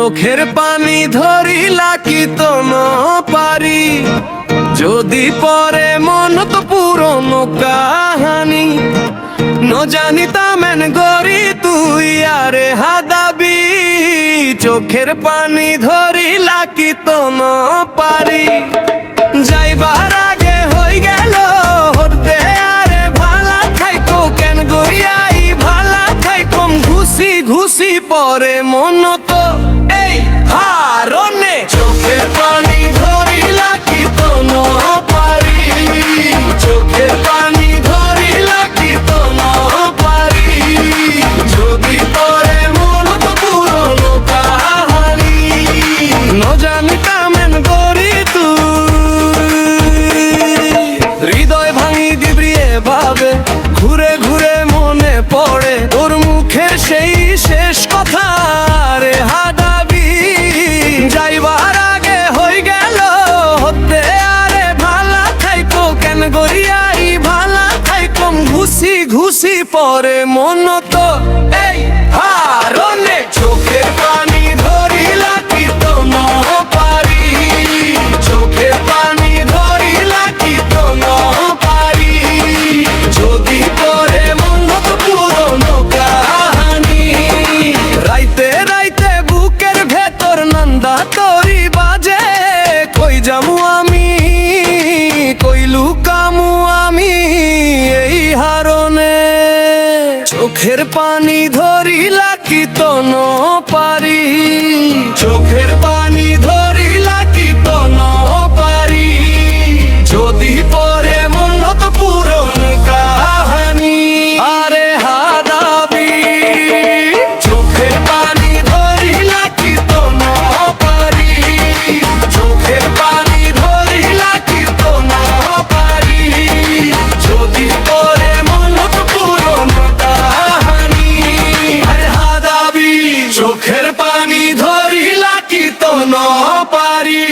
চোখের পানি ধরিলা কি তো ন পারি, যদি পরে মন তো পুরনো কাহানি। ন জানিতামেন গরি তুই আরে হাদাবি, চোখের পানি ধরিলা কি তো ন পারি। যাইবার আগে হই গেল হতে আরে ভালা খাইকো কেন গইয়াই ভালা খাইকম ঘুষি ঘুষি পরে মন তো এই হারনে। চোখের পানি ধরিলা কি তো ন পারি, চোখের পানি ধরিলা কি তো ন পারি, যদি পরে মন তো পুরনো কাহানি। ন জানিতামেন গরি হৃদয় ভাঙি দিবরিয়ে ভাবে, ঘুরে ঘুরে মনে পড়ে তোর মুখের সেই শেষ কথা রে হাদাবি। যাইবার আগে হই গেল হতে আরে ভালা খাইকো কেন গরিয়াই ভালা খাইকম ঘুষি ঘুষি পরে মন তো এই হারনে। চোখের পানি ধরিলা কি তো ন পারি, চোখের পানি ধরিলা কি তো ন পারি, যদি পরে মন তো পুরনো কাহানি। রাইতে রাইতে বুকের ভেতর নন্দা তরি বাজে, কই যামু আমি কই লুকামু আমি এই হারনে। চোখের পানি ধরিলা কি তো ন পারি, চোখের পানি ধরিলা কি তো ন পারি, যদি পরে মন তো পুরনো কাহানি। আরে হাদাবি, চোখের পানি ধরিলা কি তো ন পারি, চোখের পানি ধরিলা কি তো ন পারি, যদি পরে মন তো পুরনো কাহানি। আরে হাদাবি, চোখের পানি ধরিলা কি তো ন পারি।